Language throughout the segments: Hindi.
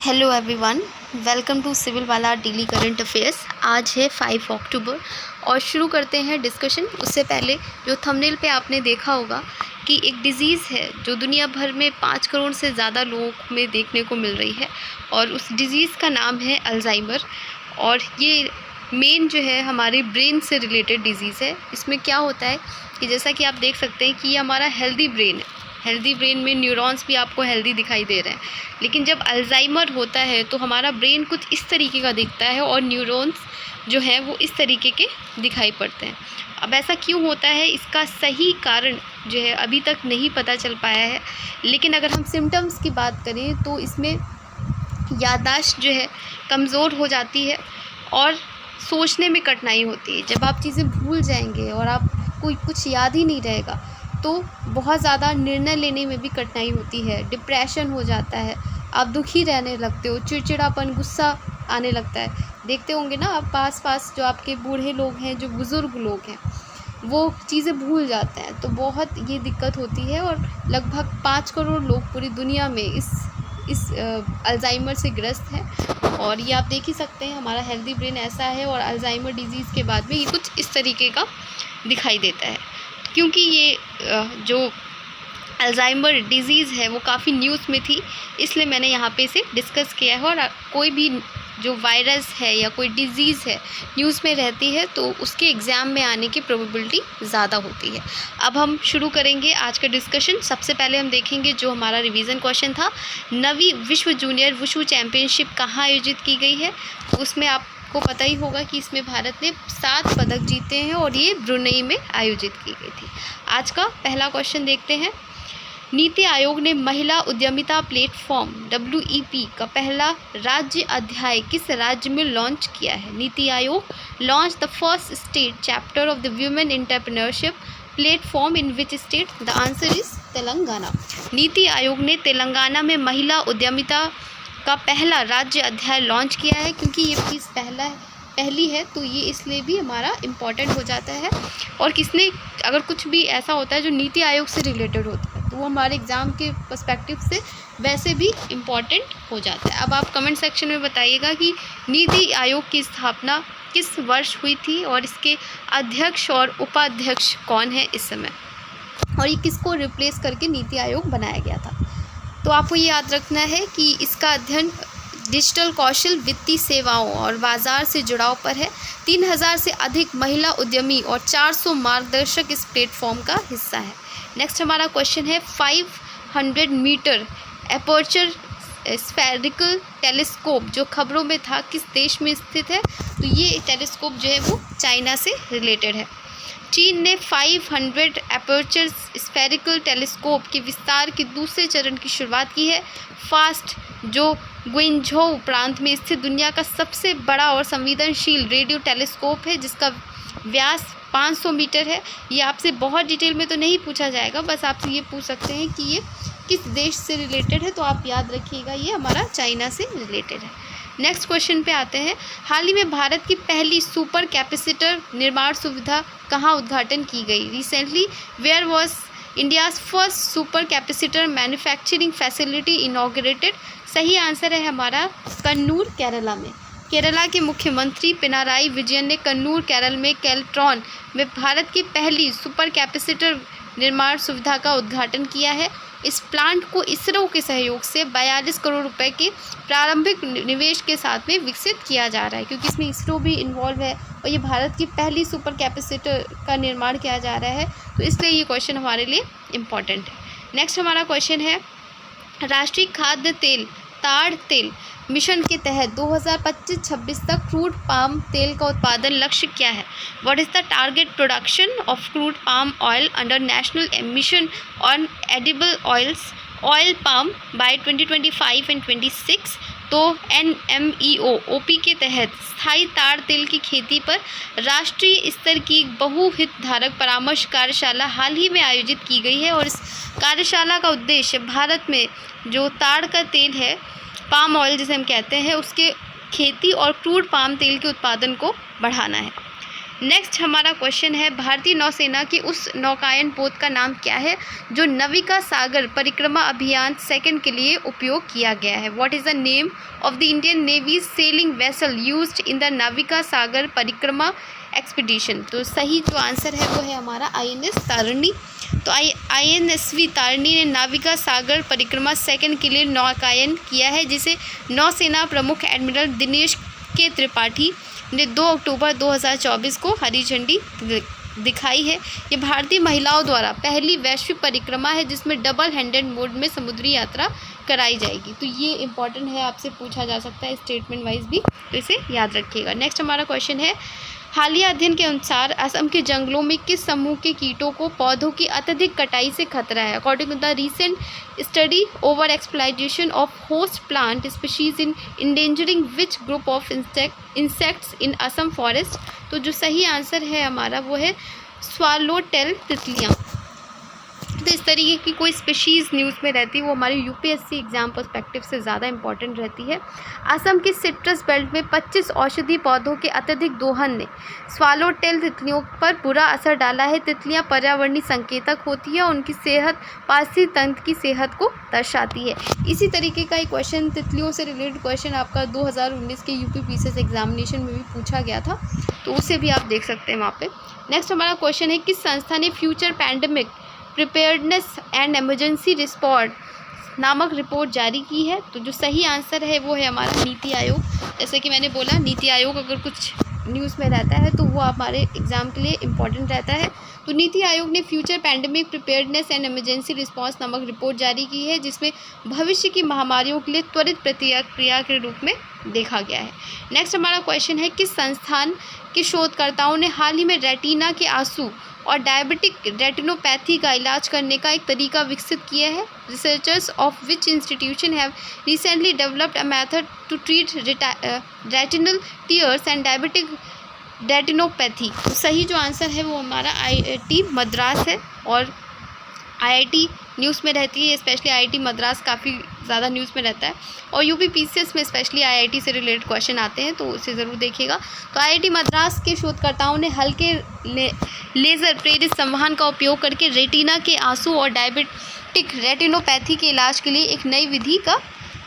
Hello everyone, welcome to civil वाला डेली करंट अफेयर्स। आज है 5 अक्टूबर और शुरू करते हैं डिस्कशन। उससे पहले जो थंबनेल पे आपने देखा होगा कि एक डिज़ीज़ है जो दुनिया भर में 5 करोड़ से ज़्यादा लोगों में देखने को मिल रही है और उस डिज़ीज़ का नाम है अल्जाइमर। और ये मेन जो है हमारे ब्रेन से रिलेटेड डिज़ीज़ है। इसमें क्या होता है कि जैसा कि आप देख सकते हैं कि ये हमारा हेल्दी ब्रेन है। हेल्दी ब्रेन में न्यूरॉन्स भी आपको हेल्दी दिखाई दे रहे हैं, लेकिन जब अल्जाइमर होता है तो हमारा ब्रेन कुछ इस तरीके का दिखता है और न्यूरॉन्स जो हैं वो इस तरीके के दिखाई पड़ते हैं। अब ऐसा क्यों होता है, इसका सही कारण जो है अभी तक नहीं पता चल पाया है। लेकिन अगर हम सिम्टम्स की बात करें तो इसमें याददाश्त जो है कमज़ोर हो जाती है और सोचने में कठिनाई होती है। जब आप चीज़ें भूल जाएंगे और आप कोई कुछ याद ही नहीं रहेगा तो बहुत ज़्यादा निर्णय लेने में भी कठिनाई होती है। डिप्रेशन हो जाता है, आप दुखी रहने लगते हो, चिड़चिड़ापन, गुस्सा आने लगता है। देखते होंगे ना आप पास जो आपके बूढ़े लोग हैं, जो बुज़ुर्ग लोग हैं, वो चीज़ें भूल जाते हैं। तो बहुत ये दिक्कत होती है और लगभग 5 करोड़ लोग पूरी दुनिया में इस अल्जाइमर से ग्रस्त हैं। और ये आप देख ही सकते हैं, हमारा हेल्दी ब्रेन ऐसा है और अल्जाइमर डिजीज़ के बाद में ये कुछ इस तरीके का दिखाई देता है। क्योंकि ये जो अल्जाइमर डिज़ीज़ है वो काफ़ी न्यूज़ में थी, इसलिए मैंने यहाँ पे इसे डिस्कस किया है। और कोई भी जो वायरस है या कोई डिज़ीज़ है न्यूज़ में रहती है तो उसके एग्ज़ाम में आने की प्रोबेबिलिटी ज़्यादा होती है। अब हम शुरू करेंगे आज का डिस्कशन। सबसे पहले हम देखेंगे जो हमारा रिवीजन क्वेश्चन था, 9वीं विश्व जूनियर वुशु चैम्पियनशिप कहाँ आयोजित की गई है। तो उसमें आपको पता ही होगा कि इसमें भारत ने 7 पदक जीते हैं और ये ब्रुनेई में आयोजित की गई थी। आज का पहला क्वेश्चन देखते हैं। नीति आयोग ने महिला उद्यमिता प्लेटफॉर्म WEP का पहला राज्य अध्याय किस राज्य में लॉन्च किया है। NITI Aayog launch the first state chapter of the women entrepreneurship platform in which state. The answer is Telangana. NITI Aayog ने तेलंगाना में महिला उद्यमिता का पहला राज्य अध्याय लॉन्च किया है। क्योंकि ये चीज़ पहली है तो ये इसलिए भी हमारा इम्पॉर्टेंट हो जाता है। और किसने अगर कुछ भी ऐसा होता है जो नीति आयोग से रिलेटेड होता है तो वो हमारे एग्ज़ाम के पर्सपेक्टिव से वैसे भी इम्पॉर्टेंट हो जाता है। अब आप कमेंट सेक्शन में बताइएगा कि नीति आयोग की स्थापना किस वर्ष हुई थी और इसके अध्यक्ष और उपाध्यक्ष कौन है इस समय, और ये किसको रिप्लेस करके नीति आयोग बनाया गया था। तो आपको ये याद रखना है कि इसका अध्ययन डिजिटल कौशल, वित्तीय सेवाओं और बाज़ार से जुड़ाव पर है। 3000 से अधिक महिला उद्यमी और 400 मार्गदर्शक इस प्लेटफॉर्म का हिस्सा है। नेक्स्ट हमारा क्वेश्चन है, 500 मीटर एपर्चर स्फेरिकल टेलीस्कोप जो खबरों में था किस देश में स्थित है। तो ये टेलीस्कोप जो है वो चाइना से रिलेटेड है। चीन ने 500 एपर्चर स्फेरिकल टेलीस्कोप के विस्तार के दूसरे चरण की शुरुआत की है। फास्ट जो ग्विंझोउ प्रांत में स्थित दुनिया का सबसे बड़ा और संवेदनशील रेडियो टेलीस्कोप है जिसका व्यास 500 मीटर है। ये आपसे बहुत डिटेल में तो नहीं पूछा जाएगा, बस आपसे ये पूछ सकते हैं कि ये किस देश से रिलेटेड है, तो आप याद रखिएगा ये हमारा चाइना से रिलेटेड है। नेक्स्ट क्वेश्चन पे आते हैं। हाल ही में भारत की पहली सुपर कैपेसिटर निर्माण सुविधा कहाँ उद्घाटन की गई। Recently where was India's first super capacitor manufacturing facility inaugurated. सही आंसर है हमारा कन्नूर, केरला में। केरला के मुख्यमंत्री पिनाराई विजयन ने कन्नूर, केरल में कैल्ट्रॉन में भारत की पहली सुपर कैपेसिटर निर्माण सुविधा का उद्घाटन किया है। इस प्लांट को इसरो के सहयोग से 42 करोड़ रुपए के प्रारंभिक निवेश के साथ में विकसित किया जा रहा है। क्योंकि इसमें इसरो भी इन्वॉल्व है और ये भारत की पहली सुपर कैपेसिटर का निर्माण किया जा रहा है, तो इसलिए ये क्वेश्चन हमारे लिए इम्पॉर्टेंट है। नेक्स्ट हमारा क्वेश्चन है, राष्ट्रीय खाद्य तेल ताड़ तेल मिशन के तहत 2025-26 तक क्रूड पाम तेल का उत्पादन लक्ष्य क्या है। What is the target production of crude palm oil under national mission on edible oils oil palm by 2025 and 26। तो NMEO-OP के तहत स्थायी ताड़ तेल की खेती पर राष्ट्रीय स्तर की बहुहितधारक परामर्श कार्यशाला हाल ही में आयोजित की गई है। और इस कार्यशाला का उद्देश्य भारत में जो ताड़ का तेल है, पाम ऑयल जिसे हम कहते हैं, उसके खेती और क्रूड पाम तेल के उत्पादन को बढ़ाना है। नेक्स्ट हमारा क्वेश्चन है, भारतीय नौसेना की उस नौकायन पोत का नाम क्या है जो नाविका सागर परिक्रमा अभियान 2 के लिए उपयोग किया गया है? What is the name of the Indian navy sailing vessel used in the Navika Sagar Parikrama expedition? तो सही जो आंसर है वो है हमारा INS तारिणी। तो INSV तारिणी ने नाविका सागर परिक्रमा 2 के लिए नौकायन किया है, जिसे नौसेना प्रमुख एडमिरल दिनेश के त्रिपाठी ने 2 अक्टूबर 2024 को हरी झंडी दिखाई है। ये भारतीय महिलाओं द्वारा पहली वैश्विक परिक्रमा है जिसमें डबल हैंडेड मोड में समुद्री यात्रा कराई जाएगी। तो ये इंपॉर्टेंट है, आपसे पूछा जा सकता है स्टेटमेंट वाइज भी, तो इसे याद रखिएगा। नेक्स्ट हमारा क्वेश्चन है, हालिया अध्ययन के अनुसार असम के जंगलों में किस समूह के कीटों को पौधों की अत्यधिक कटाई से खतरा है? According to the recent study, over exploitation of host plant species in endangering which group of insects in Assam forest? तो जो सही आंसर है हमारा वो है स्वालोटेल तितलियाँ। तो इस तरीके की कोई स्पीशीज़ न्यूज़ में रहती है वो हमारी UPSC एग्ज़ाम पर्सपेक्टिव से ज़्यादा इंपॉर्टेंट रहती है। असम की सिट्रस बेल्ट में 25 औषधि पौधों के अत्यधिक दोहन ने स्वालोटेल तितलियों पर बुरा असर डाला है। तितलियां पर्यावरणीय संकेतक होती है और उनकी सेहत पारिस्थितिक तंत्र की सेहत को दर्शाती है। इसी तरीके का एक क्वेश्चन, तितलियों से रिलेटेड क्वेश्चन आपका 2019 के UPPCS एग्जामिनेशन में भी पूछा गया था, तो उसे भी आप देख सकते हैं वहाँ पर। नेक्स्ट हमारा क्वेश्चन है, किस संस्था ने future pandemic preparedness and emergency response नामक रिपोर्ट जारी की है? तो जो सही आंसर है वो है हमारा नीति आयोग। जैसे कि मैंने बोला, नीति आयोग अगर कुछ न्यूज़ में रहता है तो वो हमारे एग्ज़ाम के लिए इम्पॉर्टेंट रहता है। तो नीति आयोग ने future pandemic preparedness and emergency response नामक रिपोर्ट जारी की है, जिसमें भविष्य की महामारियों के लिए त्वरित प्रतिक्रिया के रूप में देखा गया है। नेक्स्ट हमारा क्वेश्चन है, किस संस्थान के शोधकर्ताओं ने हाल ही में रेटिना के आंसू और डायबिटिक रेटिनोपैथी का इलाज करने का एक तरीका विकसित किया है? Researchers of which institution have recently developed a method to treat retinal tears and diabetic retinopathy? तो सही जो आंसर है वो हमारा IIT मद्रास है, और IIT न्यूज़ में रहती है, स्पेशली IIT मद्रास काफ़ी ज़्यादा न्यूज़ में रहता है, और UPPCS में स्पेशली IIT से रिलेटेड क्वेश्चन आते हैं, तो उसे ज़रूर देखिएगा। तो IIT मद्रास के शोधकर्ताओं ने हल्के लेज़र प्रेरित संवहन का उपयोग करके रेटिना के आंसू और डायबिटिक रेटिनोपैथी के इलाज के लिए एक नई विधि का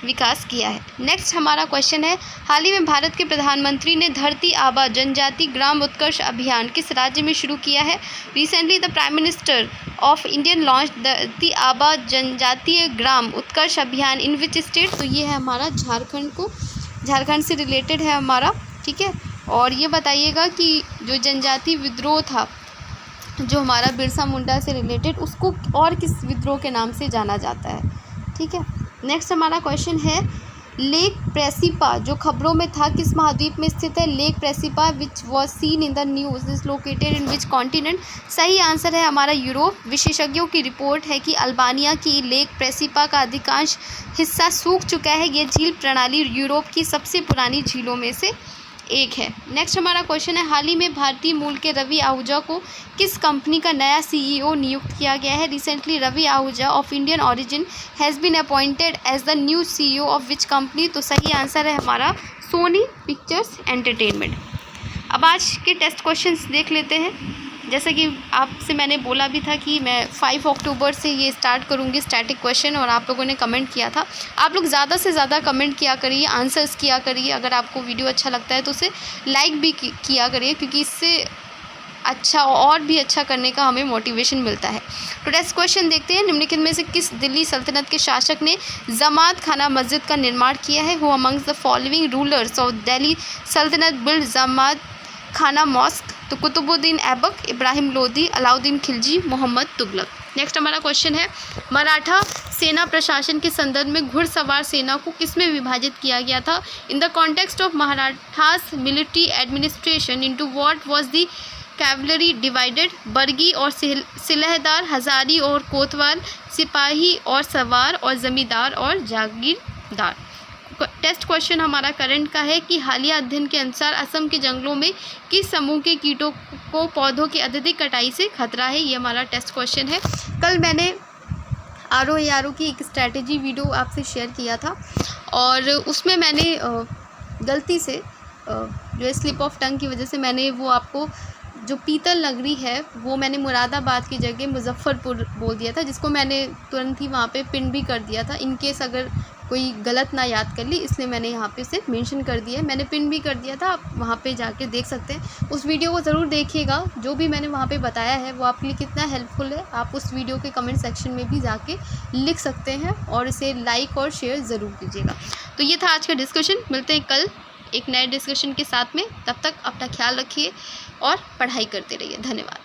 विकास किया है। नेक्स्ट हमारा क्वेश्चन है, हाल ही में भारत के प्रधानमंत्री ने धरती आबा जनजाति ग्राम उत्कर्ष अभियान किस राज्य में शुरू किया है? Recently the prime minister of Indian launch धरती आबा जनजातीय ग्राम उत्कर्ष अभियान इन विच स्टेट? तो ये है हमारा झारखंड से रिलेटेड है हमारा, ठीक है। और ये बताइएगा कि जो जनजाति विद्रोह था जो हमारा बिरसा मुंडा से रिलेटेड, उसको और किस विद्रोह के नाम से जाना जाता है, ठीक है। नेक्स्ट हमारा क्वेश्चन है, लेक प्रेसिपा जो खबरों में था किस महाद्वीप में स्थित है? Lake Prespa which was seen in the news is located in which continent? सही आंसर है हमारा यूरोप। विशेषज्ञों की रिपोर्ट है कि अल्बानिया की लेक प्रेसिपा का अधिकांश हिस्सा सूख चुका है। यह झील प्रणाली यूरोप की सबसे पुरानी झीलों में से एक है। नेक्स्ट हमारा क्वेश्चन है, हाल ही में भारतीय मूल के रवि आहूजा को किस कंपनी का नया CEO नियुक्त किया गया है? Recently Ravi Ahuja of Indian origin has been appointed as the new CEO of which company? तो सही आंसर है हमारा सोनी पिक्चर्स एंटरटेनमेंट। अब आज के टेस्ट क्वेश्चंस देख लेते हैं। जैसे कि आपसे मैंने बोला भी था कि मैं 5 अक्टूबर से ये स्टार्ट करूँगी स्टैटिक क्वेश्चन, और आप लोगों ने कमेंट किया था। आप लोग ज़्यादा से ज़्यादा कमेंट किया करिए, आंसर्स किया करिए। अगर आपको वीडियो अच्छा लगता है तो उसे लाइक भी किया करिए, क्योंकि इससे अच्छा और भी अच्छा करने का हमें मोटिवेशन मिलता है। तो नेक्स्ट क्वेश्चन देखते हैं, निम्नलिखित में से किस दिल्ली सल्तनत के शासक ने जमात खाना मस्जिद का निर्माण किया है? Who amongst the following rulers of Delhi सल्तनत बिल्ड जमात खाना मॉस्क? तो कुतुबुद्दीन ऐबक, इब्राहिम लोदी, अलाउद्दीन खिलजी, मोहम्मद तुगलक। नेक्स्ट हमारा क्वेश्चन है, मराठा सेना प्रशासन के संदर्भ में घुड़सवार सेना को किसमें विभाजित किया गया था? In the context of Marathas military administration into what was the cavalry divided? Bargi और सिलहदार, हजारी और कोतवाल, सिपाही और सवार, और ज़मींदार और जागीरदार। टेस्ट क्वेश्चन हमारा करंट का है कि हालिया अध्ययन के अनुसार असम के जंगलों में किस समूह के कीटों को पौधों की अत्यधिक कटाई से खतरा है? ये हमारा टेस्ट क्वेश्चन है। कल मैंने ROARO की एक स्ट्रैटेजी वीडियो आपसे शेयर किया था, और उसमें मैंने गलती से जो स्लिप ऑफ टंग की वजह से मैंने वो आपको जो पीतल नगरी है वो मैंने मुरादाबाद की जगह मुजफ्फरपुर बोल दिया था, जिसको मैंने तुरंत ही वहाँ पे पिन भी कर दिया था, इन केस अगर कोई गलत ना याद कर ली, इसलिए मैंने यहाँ पे उसे मेंशन कर दिया है। मैंने पिन भी कर दिया था, आप वहाँ पे जाके देख सकते हैं। उस वीडियो को ज़रूर देखिएगा, जो भी मैंने वहाँ पे बताया है वो आपके लिए कितना हेल्पफुल है आप उस वीडियो के कमेंट सेक्शन में भी जाके लिख सकते हैं, और इसे लाइक और शेयर ज़रूर कीजिएगा। तो ये था आज का डिस्कशन, मिलते हैं कल एक नए डिस्कशन के साथ में। तब तक अपना ख्याल रखिए और पढ़ाई करते रहिए। धन्यवाद।